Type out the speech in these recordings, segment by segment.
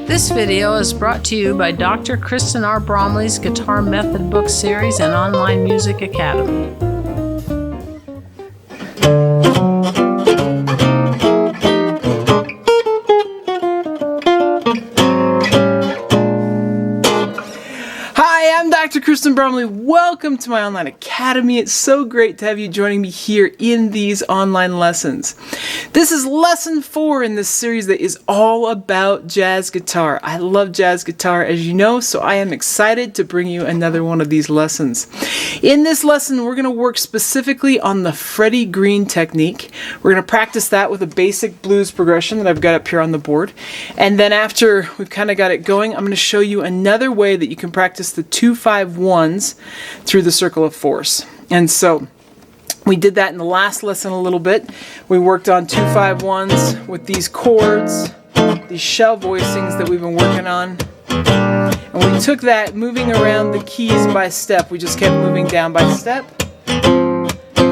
This video is brought to you by Dr. Kristen R. Bromley's Guitar Method Book Series and Online Music Academy. Hi, I'm Dr. Kristen Bromley. Welcome to my online academy. It's so great to have you joining me here in these online lessons. This is lesson 4 in this series that is all about jazz guitar. I love jazz guitar, as you know, so I am excited to bring you another one of these lessons. In this lesson, we're going to work specifically on the Freddy Green technique. We're going to practice that with a basic blues progression that I've got up here on the board. And then after we've kind of got it going, I'm going to show you another way that you can practice the 2-5-1s through the circle of force. And so we did that in the last lesson a little bit. We worked on 2-5-1s with these chords, these shell voicings that we've been working on. And we took that moving around the keys by step. We just kept moving down by step.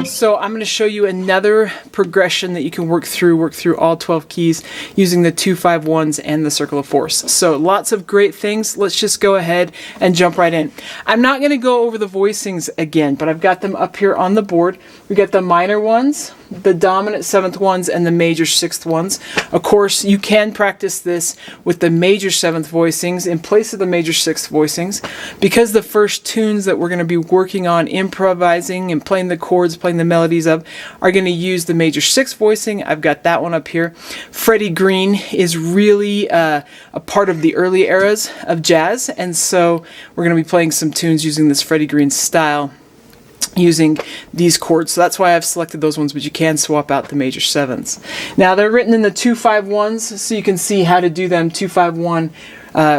So I'm going to show you another progression that you can work through all 12 keys using the 2-5-1s and the circle of force. So lots of great things. Let's just go ahead and jump right in. I'm not going to go over the voicings again, but I've got them up here on the board. We got the minor ones, the dominant 7th ones, and the major 6th ones. Of course, you can practice this with the major 7th voicings in place of the major 6th voicings, because the first tunes that we're going to be working on, improvising and playing the chords, playing the melodies of, are going to use the major 6th voicing. I've got that one up here. Freddie Green is really a part of the early eras of jazz, and so we're going to be playing some tunes using this Freddie Green style, using these chords. So that's why I've selected those ones, but you can swap out the major 7s. Now they're written in the 2-5-1s, so you can see how to do them 2-5-1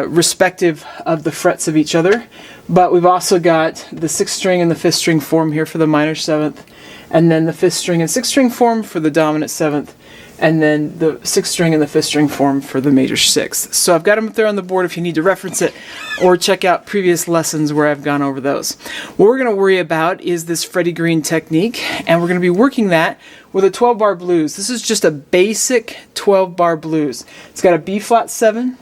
respective of the frets of each other. But we've also got the 6th string and the 5th string form here for the minor 7th, and then the 5th string and 6th string form for the dominant 7th, and then the 6th string and the 5th string form for the major 6th. So I've got them up there on the board if you need to reference it or check out previous lessons where I've gone over those. What we're going to worry about is this Freddie Green technique, and we're going to be working that with a 12-bar blues. This is just a basic 12-bar blues. It's got a B-flat 7,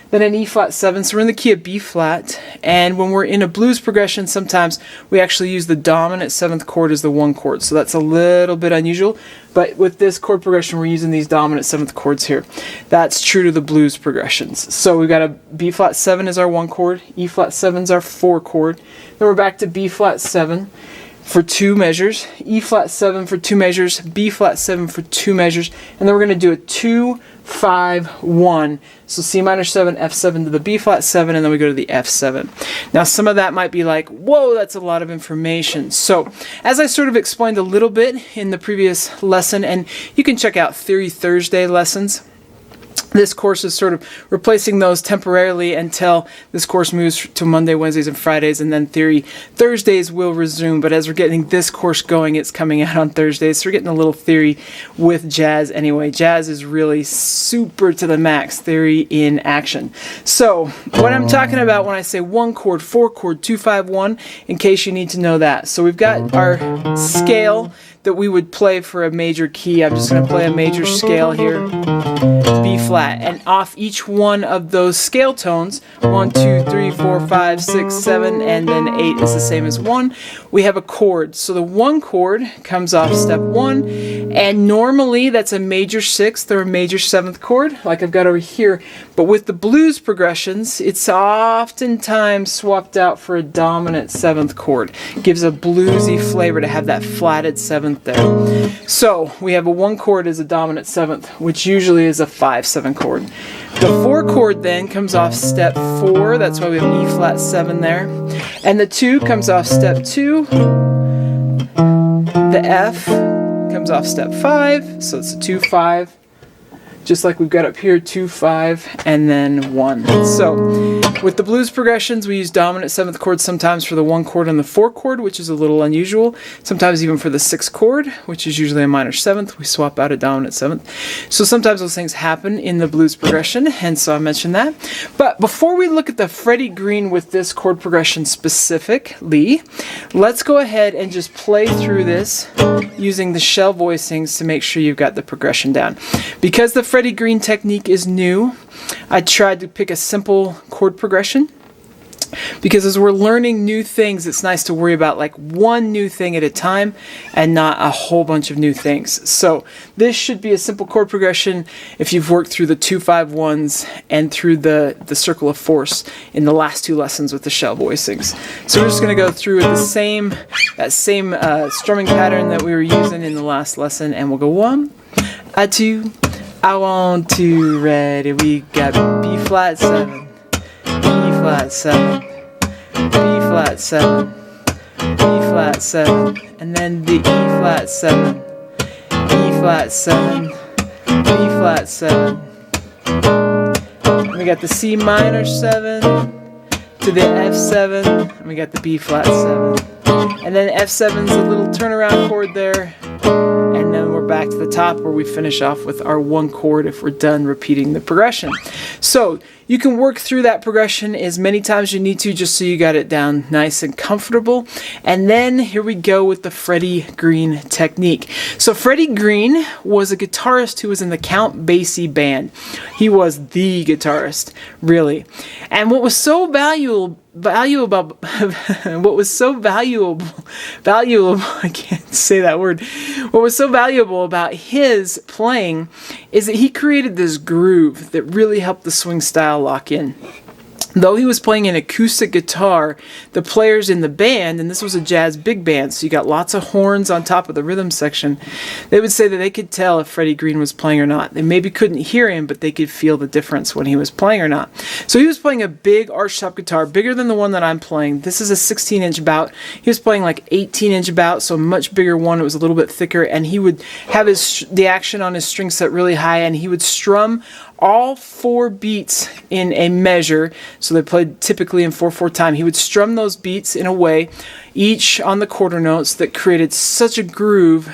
then an E-flat 7, so we're in the key of B-flat, and when we're in a blues progression, sometimes we actually use the dominant 7th chord as the 1 chord, so that's a little bit unusual, but with this chord progression, we're using these dominant 7th chords here. That's true to the blues progressions. So we've got a B-flat 7 as our 1 chord, E-flat 7 is our 4 chord, then we're back to B-flat 7 for 2 measures, E-flat 7 for 2 measures, B-flat 7 for 2 measures, and then we're going to do a 2-5-1. So C minor 7, F7 to the B-flat 7, and then we go to the F7. Now some of that might be like, whoa, that's a lot of information. So as I sort of explained a little bit in the previous lesson, and you can check out Theory Thursday lessons, this course is sort of replacing those temporarily until this course moves to Monday, Wednesdays, and Fridays, and then Theory Thursdays will resume. But as we're getting this course going, it's coming out on Thursdays, so we're getting a little theory with jazz anyway. Jazz is really super to the max, theory in action. So what I'm talking about when I say 1 chord, 4 chord, 2-5-1, in case you need to know that. So we've got our scale that we would play for a major key. I'm just going to play a major scale here, B flat, and off each one of those scale tones, 1, 2, 3, 4, 5, 6, 7, and then 8 is the same as 1. We have a chord. So the 1 chord comes off step 1, and normally that's a major 6th or a major 7th chord, like I've got over here. But with the blues progressions, it's oftentimes swapped out for a dominant 7th chord. Gives a bluesy flavor to have that flatted 7th there. So we have a 1 chord as a dominant 7th, which usually is a 5-7 chord. The 4 chord then comes off step 4, that's why we have E-flat 7 there. And the 2 comes off step 2. The F comes off step 5, so it's a 2-5. Just like we've got up here, 2-5, and then 1. So with the blues progressions, we use dominant 7th chords sometimes for the 1 chord and the 4 chord, which is a little unusual. Sometimes even for the 6th chord, which is usually a minor 7th, we swap out a dominant 7th. So sometimes those things happen in the blues progression, and so I mentioned that. But before we look at the Freddie Green with this chord progression specifically, let's go ahead and just play through this using the shell voicings to make sure you've got the progression down. Because the Freddie Green technique is new. I tried to pick a simple chord progression, because as we're learning new things, it's nice to worry about like one new thing at a time and not a whole bunch of new things. So this should be a simple chord progression if you've worked through the 2-5-1s and through the circle of force in the last 2 lessons with the shell voicings. So we're just going to go through with that same strumming pattern that we were using in the last lesson, and we'll go 1, 2, I want to, ready. We got B flat 7. B flat 7, B flat 7, B flat 7, and then the E flat 7, E flat 7, B flat 7. And we got the C minor 7 to the F7, and we got the B flat 7. And then F7's a little turnaround chord there. And then we're back to the top where we finish off with our 1 chord if we're done repeating the progression. So you can work through that progression as many times as you need to, just so you got it down nice and comfortable. And then here we go with the Freddie Green technique. So Freddie Green was a guitarist who was in the Count Basie band. He was the guitarist, really. And what was so valuable I can't say that word. What was so valuable about his playing is that he created this groove that really helped the swing style lock in. Though he was playing an acoustic guitar, the players in the band, and this was a jazz big band, so you got lots of horns on top of the rhythm section, they would say that they could tell if Freddie Green was playing or not. They maybe couldn't hear him, but they could feel the difference when he was playing or not. So he was playing a big archtop guitar, bigger than the one that I'm playing. This is a 16-inch bout. He was playing like 18-inch bout, so a much bigger one. It was a little bit thicker, and he would have the action on his string set really high, and he would strum all 4 beats in a measure. So they played typically in 4/4 time. He would strum those beats in a way, each on the quarter notes, that created such a groove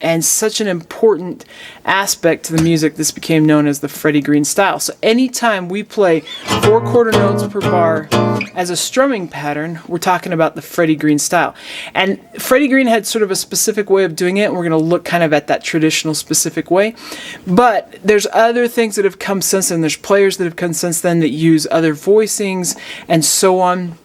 and such an important aspect to the music. This became known as the Freddie Green style. So anytime we play 4 quarter notes per bar as a strumming pattern, we're talking about the Freddie Green style. And Freddie Green had sort of a specific way of doing it, and we're going to look kind of at that traditional specific way. But there's other things that have come since then. There's players that have come since then that use other voicings and so on,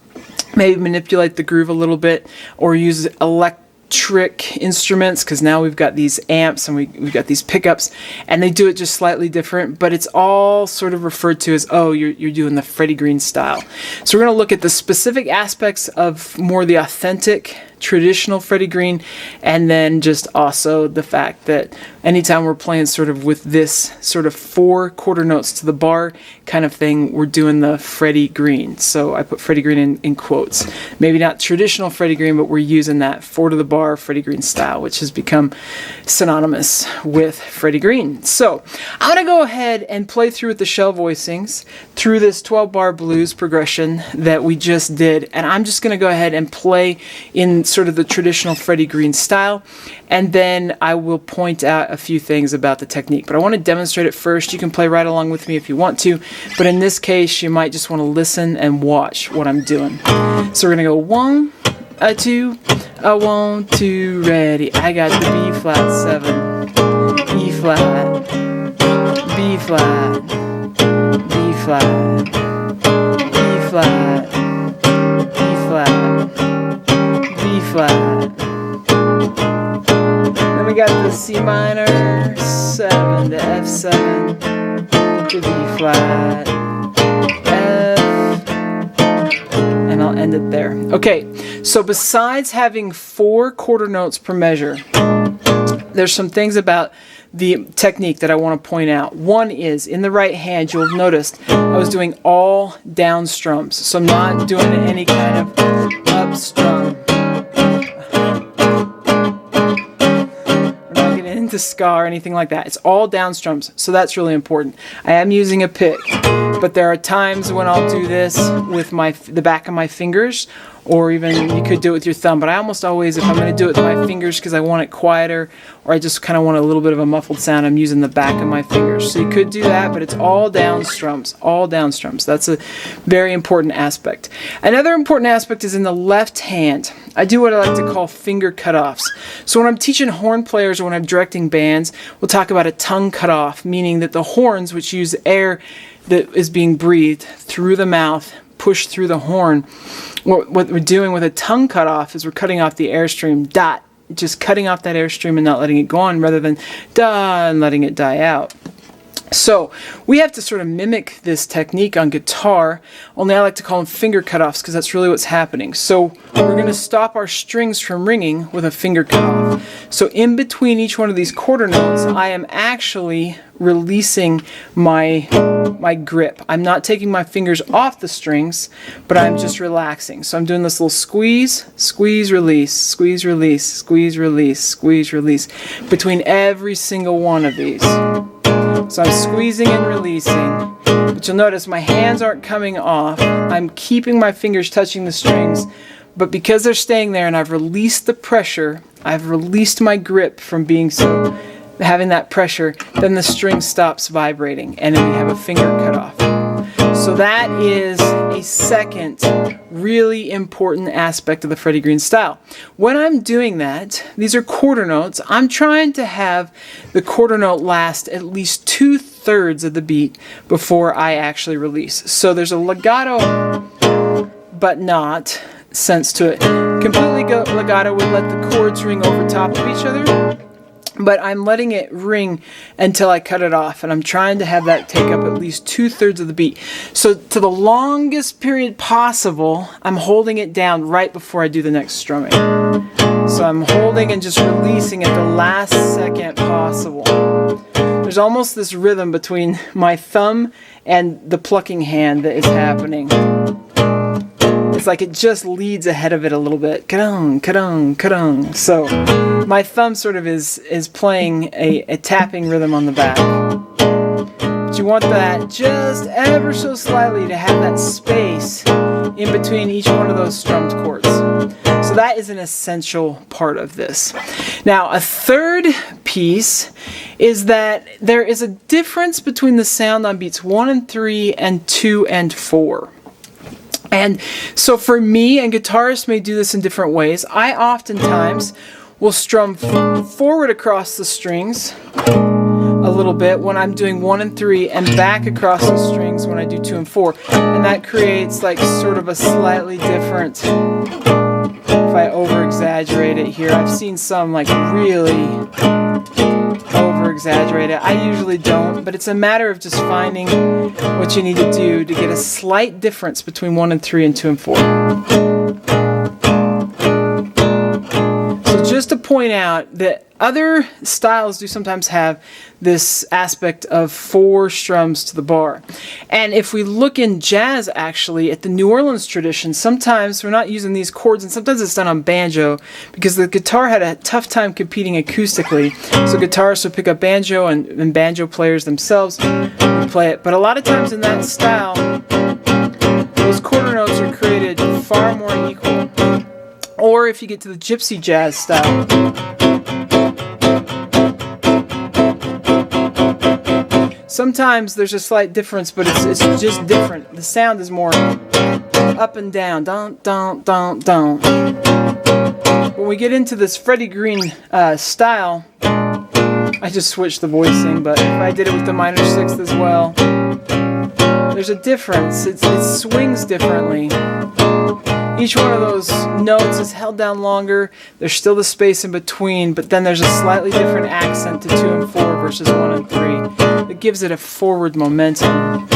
maybe manipulate the groove a little bit, or use electric instruments, because now we've got these amps and we've got these pickups, and they do it just slightly different, but it's all sort of referred to as, oh, you're doing the Freddie Green style. So we're going to look at the specific aspects of more the authentic traditional Freddie Green, and then just also the fact that anytime we're playing sort of with this sort of 4 quarter notes to the bar kind of thing, we're doing the Freddie Green. So I put Freddie Green in quotes. Maybe not traditional Freddie Green, but we're using that 4 to the bar Freddie Green style, which has become synonymous with Freddie Green. So I'm going to go ahead and play through with the shell voicings through this 12-bar blues progression that we just did, and I'm just going to go ahead and play in sort of the traditional Freddie Green style, and then I will point out a few things about the technique. But I want to demonstrate it first. You can play right along with me if you want to, but in this case you might just want to listen and watch what I'm doing. So we're going to go 1, 2, 1, 2, ready. I got the B flat 7, E flat, B flat, B flat, E flat, E flat, B flat. Then we got the C minor 7 to F7 to B flat, F, and I'll end it there. Okay, so besides having 4 quarter notes per measure, there's some things about the technique that I want to point out. One is, in the right hand, you'll have noticed I was doing all down strums. So I'm not doing any kind of up strum. We're not getting into ska or anything like that. It's all down strums, so that's really important. I am using a pick. But there are times when I'll do this with the back of my fingers, or even you could do it with your thumb. But I almost always, if I'm going to do it with my fingers because I want it quieter, or I just kind of want a little bit of a muffled sound, I'm using the back of my fingers. So you could do that, but it's all down strums, all down strums. That's a very important aspect. Another important aspect is in the left hand. I do what I like to call finger cutoffs. So when I'm teaching horn players or when I'm directing bands, we'll talk about a tongue cutoff, meaning that the horns, which use air that is being breathed through the mouth, pushed through the horn, what we're doing with a tongue cutoff is we're cutting off the airstream, just cutting off that airstream and not letting it go on, rather than da and letting it die out. So we have to sort of mimic this technique on guitar, only I like to call them finger cutoffs because that's really what's happening. So we're going to stop our strings from ringing with a finger cutoff. So in between each one of these quarter notes, I am actually releasing my grip. I'm not taking my fingers off the strings, but I'm just relaxing. So I'm doing this little squeeze, squeeze, release, squeeze, release, squeeze, release, squeeze, release between every single one of these. So I'm squeezing and releasing, but you'll notice my hands aren't coming off. I'm keeping my fingers touching the strings, but because they're staying there and I've released the pressure, I've released my grip from having that pressure, then the string stops vibrating and then we have a finger cut off. So that is a second really important aspect of the Freddie Green style. When I'm doing that, these are quarter notes, I'm trying to have the quarter note last at least 2/3 of the beat before I actually release. So there's a legato but not sense to it. Completely legato would let the chords ring over top of each other, but I'm letting it ring until I cut it off, and I'm trying to have that take up at least 2/3 of the beat. So to the longest period possible, I'm holding it down right before I do the next strumming. So I'm holding and just releasing at the last second possible. There's almost this rhythm between my thumb and the plucking hand that is happening. It's like it just leads ahead of it a little bit. Ka-dung, ka-dung, ka-dung. So my thumb sort of is playing a tapping rhythm on the back. But you want that just ever so slightly to have that space in between each one of those strummed chords. So that is an essential part of this. Now, a third piece is that there is a difference between the sound on beats 1 and 3 and 2 and 4. And so for me, and guitarists may do this in different ways, I oftentimes will strum forward across the strings a little bit when I'm doing 1 and 3 and back across the strings when I do 2 and 4. And that creates like sort of a slightly different, if I over-exaggerate it here, I've seen some like really over-exaggerate it. I usually don't, but it's a matter of just finding what you need to do to get a slight difference between 1 and 3 and 2 and 4. So just to point out that other styles do sometimes have this aspect of 4 strums to the bar. And if we look in jazz, actually, at the New Orleans tradition, sometimes we're not using these chords, and sometimes it's done on banjo, because the guitar had a tough time competing acoustically. So guitarists would pick up banjo, and banjo players themselves would play it. But a lot of times in that style, those quarter notes are created far more equal. Or if you get to the gypsy jazz style, sometimes there's a slight difference, but it's just different. The sound is more up and down. Dun, dun, dun, dun. When we get into this Freddie Green style, I just switched the voicing, but if I did it with the minor sixth as well, there's a difference. It swings differently. Each one of those notes is held down longer. There's still the space in between, but then there's a slightly different accent to 2 and 4 versus 1 and 3. It gives it a forward momentum.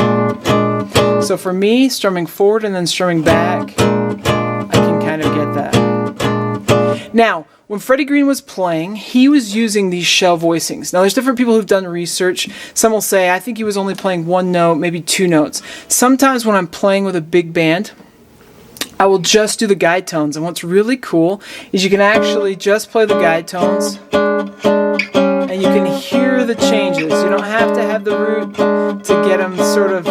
So for me, strumming forward and then strumming back, I can kind of get that. Now, when Freddie Green was playing, he was using these shell voicings. Now, there's different people who've done research. Some will say, I think he was only playing 1 note, maybe 2 notes. Sometimes when I'm playing with a big band, I will just do the guide tones, and what's really cool is you can actually just play the guide tones and you can hear the changes. You don't have to have the root to get them sort of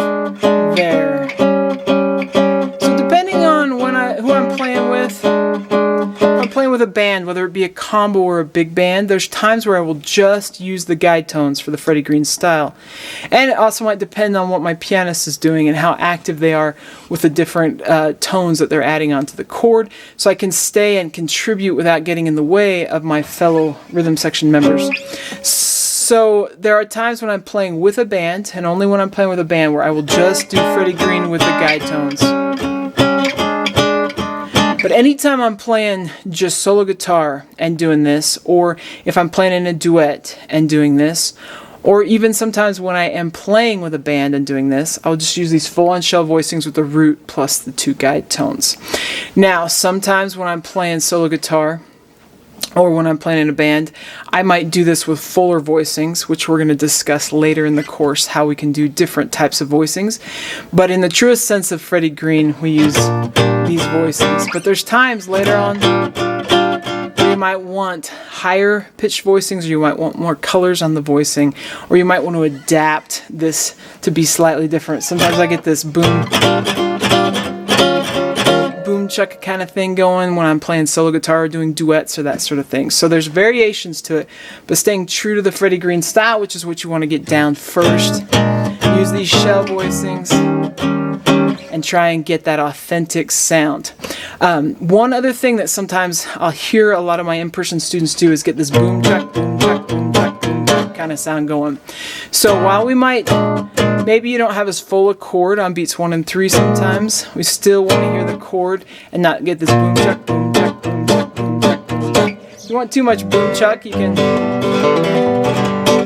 band, whether it be a combo or a big band, there's times where I will just use the guide tones for the Freddie Green style. And it also might depend on what my pianist is doing and how active they are with the different tones that they're adding onto the chord, so I can stay and contribute without getting in the way of my fellow rhythm section members. So there are times when I'm playing with a band, and only when I'm playing with a band, where I will just do Freddie Green with the guide tones. But anytime I'm playing just solo guitar and doing this, or if I'm playing in a duet and doing this, or even sometimes when I am playing with a band and doing this, I'll just use these full-on shell voicings with the root plus the 2 guide tones. Now, sometimes when I'm playing solo guitar, or when I'm playing in a band, I might do this with fuller voicings, which we're going to discuss later in the course, how we can do different types of voicings. But in the truest sense of Freddie Green, we use these voicings. But there's times later on where you might want higher pitched voicings, or you might want more colors on the voicing, or you might want to adapt this to be slightly different. Sometimes I get this boom chuck kind of thing going when I'm playing solo guitar or doing duets or that sort of thing. So there's variations to it, but staying true to the Freddie Green style, which is what you want to get down first. Use these shell voicings and try and get that authentic sound. One other thing that sometimes I'll hear a lot of my in-person students do is get this boom chuck, boom chuck, boom chuck, boom chuck kind of sound going. So while we might, maybe you don't have as full a chord on beats 1 and 3 sometimes, we still want to hear the chord and not get this boom chuck, boom chuck, boom chuck, boom chuck, boom chuck. If you want too much boom chuck, you can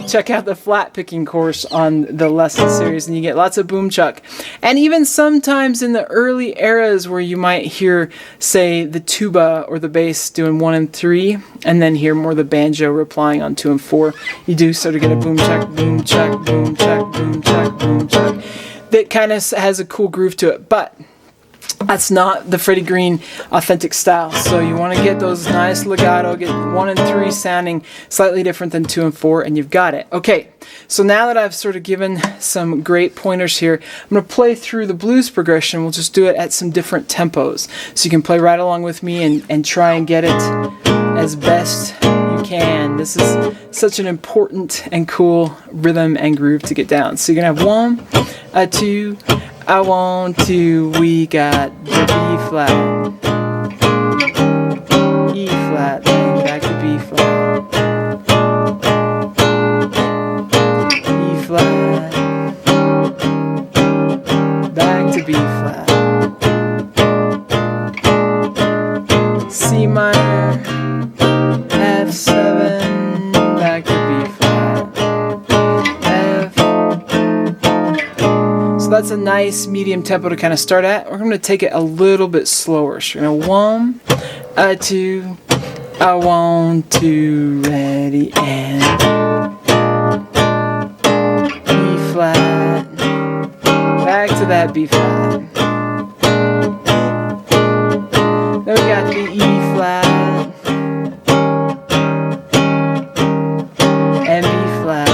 check out the flat picking course on the lesson series and you get lots of boom chuck. And even sometimes in the early eras where you might hear, say, the tuba or the bass doing 1 and 3 and then hear more the banjo replying on 2 and 4, you do sort of get a boom chuck, boom chuck, boom chuck, boom chuck, boom chuck that kind of has a cool groove to it. But that's not the Freddie Green authentic style. So you want to get those nice legato, get 1 and 3 sounding slightly different than 2 and 4, and you've got it. Okay, so now that I've sort of given some great pointers here, I'm going to play through the blues progression. We'll just do it at some different tempos. So you can play right along with me and try and get it as best you can. This is such an important and cool rhythm and groove to get down. So you're going to have 1, 2, I want to, we got the B flat, E flat, then back to B flat, E flat, back to B flat, C minor, F7, back to B flat, F. So that's a nice medium tempo to kind of start at. We're going to take it a little bit slower. So we're going to 1, 2, I want to, ready, and E flat, back to that B flat. Then we got the E flat and B flat.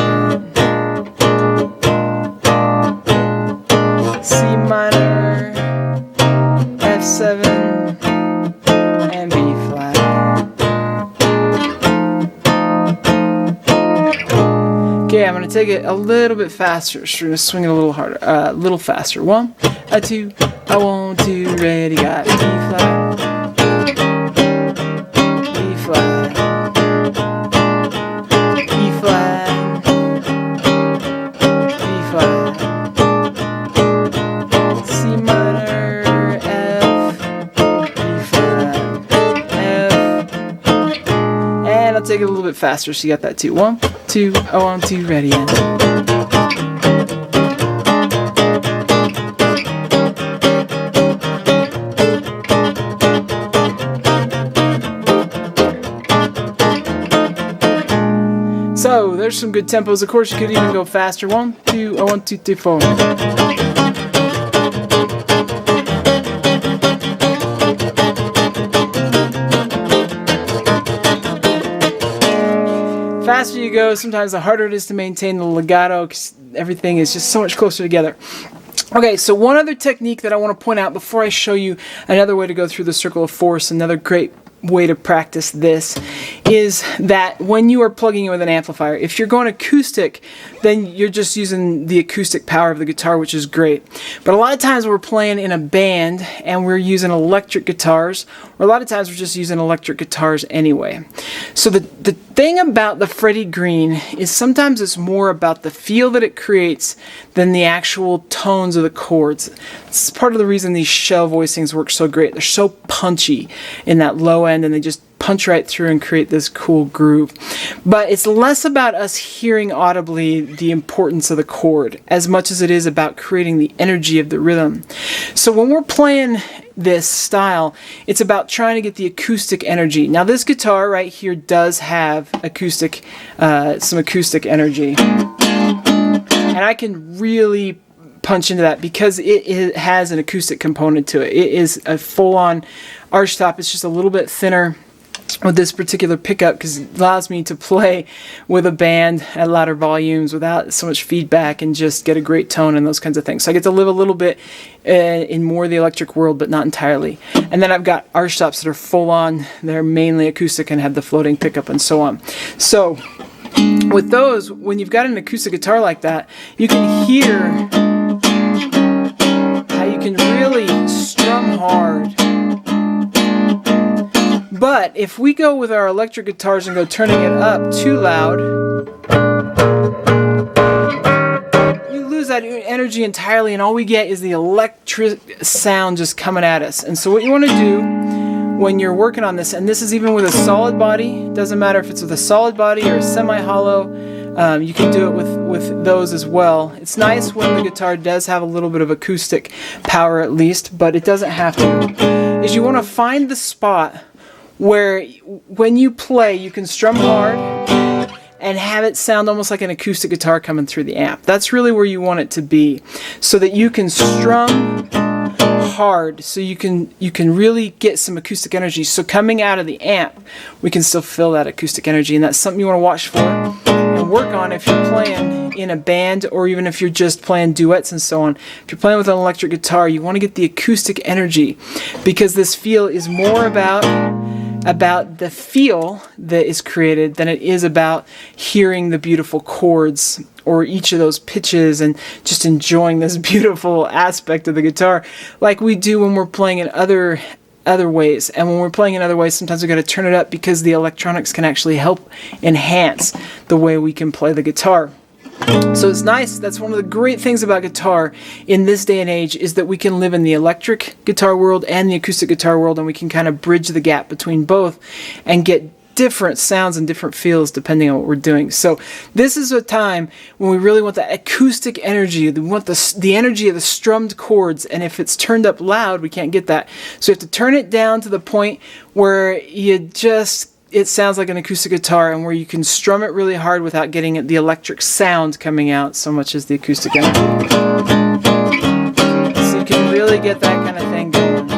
C minor, F7, and B flat. Okay, I'm going to take it a little bit faster. So we're going to swing it a little harder, a little faster. 1, 2, I want to, ready, got B flat, B flat, E flat, B flat. C minor, F, B flat, F, and I'll take it a little bit faster so you got that too. 1, 2, I want to, ready, and. So there's some good tempos. Of course, you could even go faster. 1, 2, I want 2, 3, 4. Faster you go, sometimes the harder it is to maintain the legato because everything is just so much closer together. Okay, so one other technique that I want to point out before I show you another way to go through the circle of fourths, another great way to practice this is that when you are plugging in with an amplifier, if you're going acoustic, then you're just using the acoustic power of the guitar, which is great. But a lot of times we're playing in a band and we're using electric guitars, or a lot of times we're just using electric guitars anyway. So the thing about the Freddie Green is sometimes it's more about the feel that it creates than the actual tones of the chords. It's part of the reason these shell voicings work so great. They're so punchy in that low end, and they just punch right through and create this cool groove. But it's less about us hearing audibly the importance of the chord as much as it is about creating the energy of the rhythm. So when we're playing this style, it's about trying to get the acoustic energy. Now this guitar right here does have acoustic, some acoustic energy, and I can really punch into that because it has an acoustic component to it. It is a full-on arch top. It's just a little bit thinner with this particular pickup because it allows me to play with a band at louder volumes without so much feedback and just get a great tone and those kinds of things. So I get to live a little bit in more of the electric world, but not entirely. And then I've got arch tops that are full on. They're mainly acoustic and have the floating pickup and so on. So with those, when you've got an acoustic guitar like that, you can hear how you can really strum hard. But if we go with our electric guitars and go turning it up too loud, you lose that energy entirely, and all we get is the electric sound just coming at us. And so what you want to do when you're working on this, and this is even with a solid body, doesn't matter if it's with a solid body or a semi-hollow, you can do it with those as well. It's nice when the guitar does have a little bit of acoustic power at least, but it doesn't have to. Is you want to find the spot where when you play, you can strum hard and have it sound almost like an acoustic guitar coming through the amp. That's really where you want it to be, so that you can strum hard, so you can really get some acoustic energy. So coming out of the amp, we can still feel that acoustic energy, and that's something you want to watch for and work on if you're playing in a band, or even if you're just playing duets and so on. If you're playing with an electric guitar, you want to get the acoustic energy, because this feel is more about the feel that is created than it is about hearing the beautiful chords or each of those pitches and just enjoying this beautiful aspect of the guitar like we do when we're playing in other ways. And when we're playing in other ways, sometimes we've got to turn it up because the electronics can actually help enhance the way we can play the guitar. So it's nice. That's one of the great things about guitar in this day and age, is that we can live in the electric guitar world and the acoustic guitar world, and we can kind of bridge the gap between both and get different sounds and different feels depending on what we're doing. So this is a time when we really want that acoustic energy. We want the energy of the strummed chords, and if it's turned up loud, we can't get that. So you have to turn it down to the point where it sounds like an acoustic guitar, and where you can strum it really hard without getting the electric sound coming out so much as the acoustic energy. So you can really get that kind of thing going.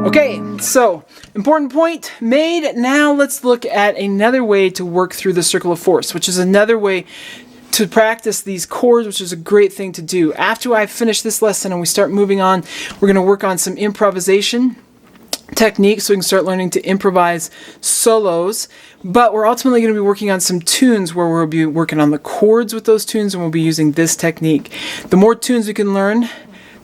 Okay, so important point made. Now let's look at another way to work through the circle of force, which is another way to practice these chords, which is a great thing to do. After I finish this lesson and we start moving on, we're going to work on some improvisation techniques so we can start learning to improvise solos. But we're ultimately going to be working on some tunes where we'll be working on the chords with those tunes, and we'll be using this technique. The more tunes we can learn,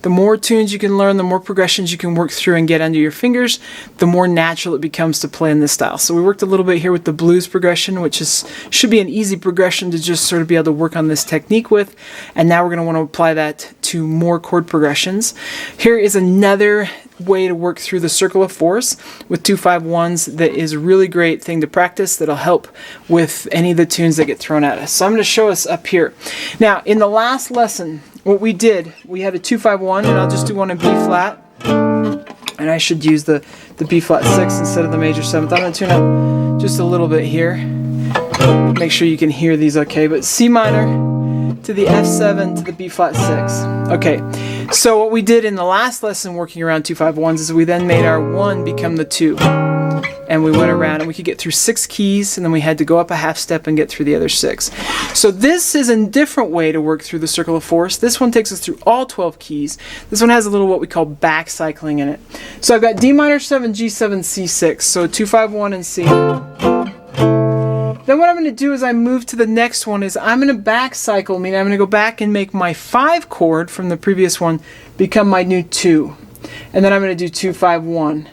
the more tunes you can learn, the more progressions you can work through and get under your fingers, the more natural it becomes to play in this style. So we worked a little bit here with the blues progression, which should be an easy progression to just sort of be able to work on this technique with. And now we're going to want to apply that to more chord progressions. Here is another way to work through the circle of force with 2-5-1s that is a really great thing to practice that'll help with any of the tunes that get thrown at us. So I'm going to show us up here. Now, in the last lesson, what we did, we had a 2-5-1, and I'll just do one in B flat, and I should use the B flat 6 instead of the major 7th. I'm going to tune up just a little bit here, make sure you can hear these okay, but C minor to the F7 to the B flat 6. Okay, so what we did in the last lesson working around 2-5-1s is we then made our 1 become the 2. and we went around, and we could get through 6 keys, and then we had to go up a half step and get through the other 6. So this is a different way to work through the circle of 4ths. This one takes us through all 12 keys. This one has a little what we call back cycling in it. So I've got D minor 7, G7, C6. So 2, 5, 1, and C. Then what I'm going to do is I move to the next one is I'm going to back cycle, meaning I'm going to go back and make my 5 chord from the previous one become my new 2. And then I'm going to do 2, 5, 1.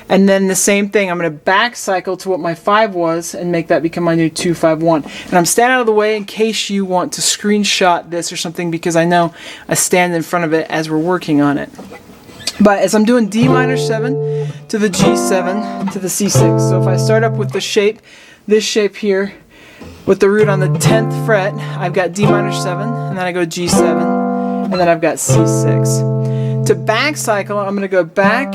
And then the same thing, I'm going to back cycle to what my 5 was and make that become my new 2, 5, 1. And I'm standing out of the way in case you want to screenshot this or something, because I know I stand in front of it as we're working on it. But as I'm doing D minor 7 to the G7 to the C6. So if I start up with the shape, this shape here, with the root on the 10th fret, I've got D minor 7, and then I go G7, and then I've got C6. To back cycle, I'm going to go back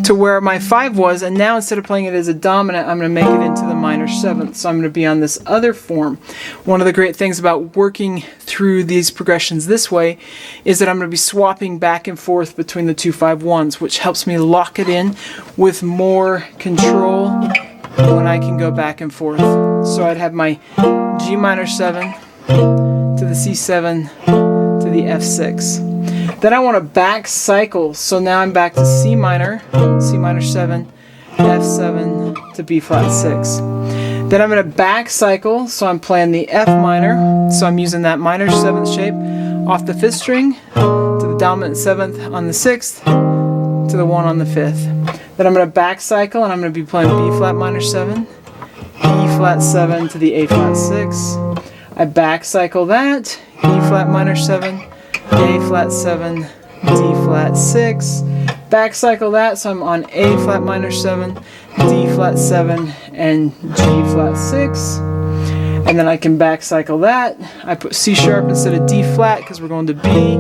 to where my 5 was, and now instead of playing it as a dominant, I'm going to make it into the minor 7th. So I'm going to be on this other form. One of the great things about working through these progressions this way is that I'm going to be swapping back and forth between the 2, 5, 1s, which helps me lock it in with more control when I can go back and forth. So I'd have my G minor 7 to the C7 to the F6. Then I want to back cycle, so now I'm back to C minor 7, F7 to B flat 6. Then I'm going to back cycle, so I'm playing the F minor, so I'm using that minor 7th shape off the 5th string to the dominant 7th on the 6th to the 1 on the 5th. Then I'm going to back cycle, and I'm going to be playing B flat minor 7, E flat 7 to the A flat 6. I back cycle that, E flat minor 7, A flat 7, D flat 6. Back cycle that, so I'm on A flat minor 7, D flat 7, and G flat 6. And then I can back cycle that. I put C sharp instead of D flat because we're going to B.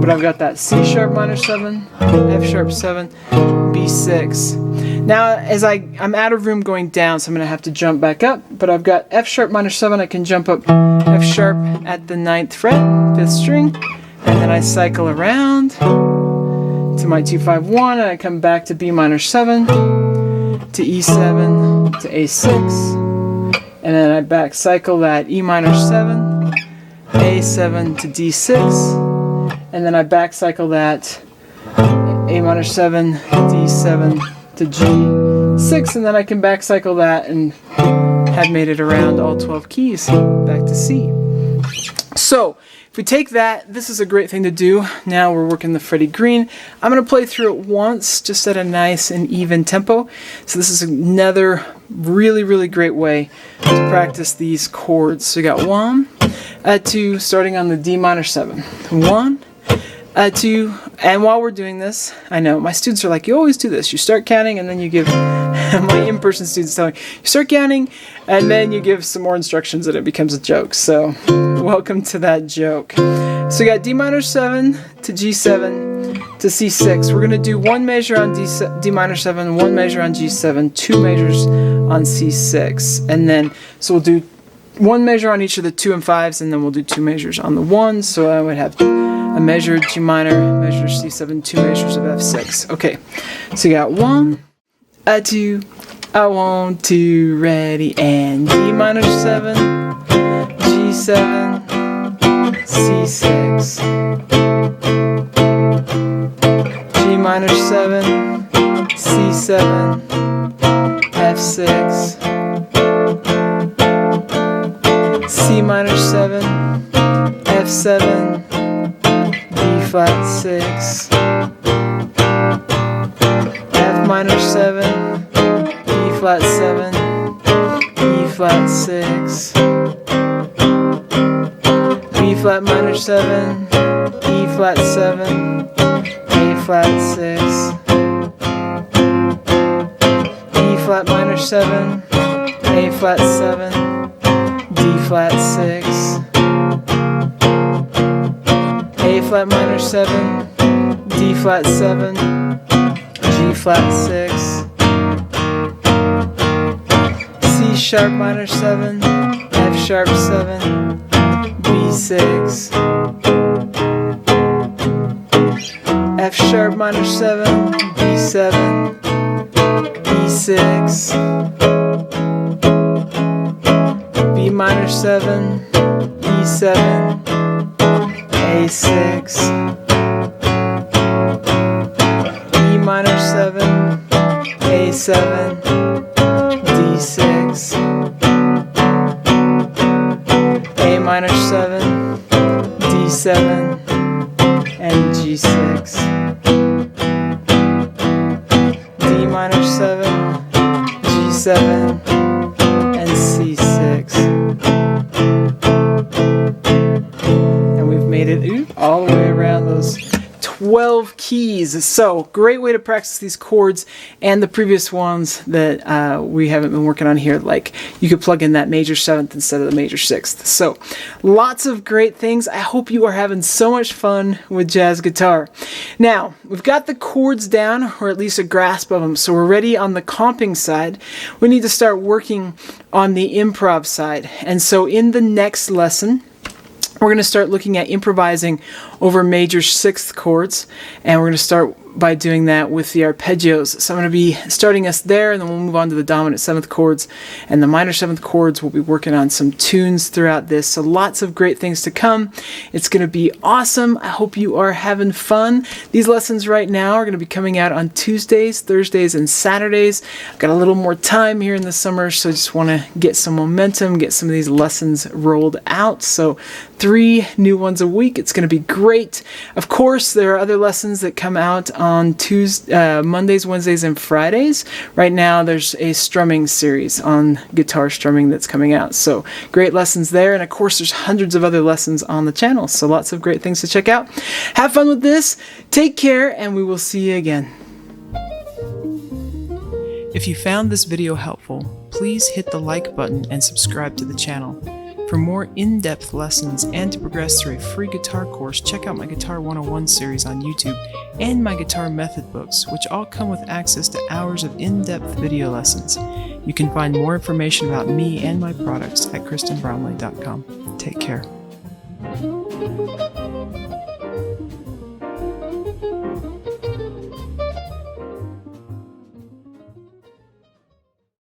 But I've got that C sharp minor 7, F sharp 7, B6. Now as I'm out of room going down, so I'm going to have to jump back up, but I've got F sharp minor 7, I can jump up F sharp at the 9th fret, 5th string, and then I cycle around to my 2, 5, 1, and I come back to B minor 7, to E7, to A6, and then I back cycle that E minor 7, A7 to D6, and then I back cycle that A minor 7, D7 to G6, and then I can back cycle that and have made it around all 12 keys back to C. So if we take that, this is a great thing to do. Now we're working the Freddie Green. I'm going to play through it once just at a nice and even tempo. So this is another really, really great way to practice these chords. So you got 1, 2, starting on the D minor 7. 1, 2, and while we're doing this, I know my students are like, you always do this. You start counting and then you give, my in-person students telling you start counting and then you give some more instructions and it becomes a joke. So welcome to that joke. So you got D minor 7 to G7 to C6. We're going to do one measure on D minor 7, one measure on G7, 2 measures on C6. And then, so we'll do one measure on each of the 2 and 5s, and then we'll do 2 measures on the 1. So I would have a measure G minor, measure C7, 2 measures of F6. Okay, so you got 1, 2, 1, 2, ready, and D minor 7, G7, C6, G minor 7, C7, F6, C minor 7, F7, B flat 6, F minor 7, B flat 7, E flat 6, B flat minor 7, E flat 7, A flat 6, E flat minor 7, A flat 7, D flat 6, A flat minor 7, D flat 7, G flat 6, C sharp minor 7, F sharp 7, B6, F sharp minor 7, B7, E6, B minor 7, E7, A6, E minor 7, A7, D6, A minor 7, D7, and G6, D minor 7, G7, and C6. And we've made it all the way around those 12 keys. So great way to practice these chords and the previous ones that we haven't been working on here. Like you could plug in that major 7th instead of the major 6th. So lots of great things. I hope you are having so much fun with jazz guitar. Now we've got the chords down, or at least a grasp of them. So we're ready on the comping side. We need to start working on the improv side. And so in the next lesson, we're going to start looking at improvising over major 6th chords, and we're going to start by doing that with the arpeggios. So I'm going to be starting us there, and then we'll move on to the dominant 7th chords, and the minor 7th chords. We'll be working on some tunes throughout this, so lots of great things to come. It's going to be awesome. I hope you are having fun. These lessons right now are going to be coming out on Tuesdays, Thursdays, and Saturdays. I've got a little more time here in the summer, so I just want to get some momentum, get some of these lessons rolled out. So 3 new ones a week. It's going to be great. Of course, there are other lessons that come out on Mondays, Wednesdays, and Fridays. Right now, there's a strumming series on guitar strumming that's coming out. So great lessons there. And of course, there's hundreds of other lessons on the channel. So lots of great things to check out. Have fun with this. Take care, and we will see you again. If you found this video helpful, please hit the like button and subscribe to the channel. For more in-depth lessons and to progress through a free guitar course, check out my Guitar 101 series on YouTube and my guitar method books, which all come with access to hours of in-depth video lessons. You can find more information about me and my products at KristenBromley.com. Take care.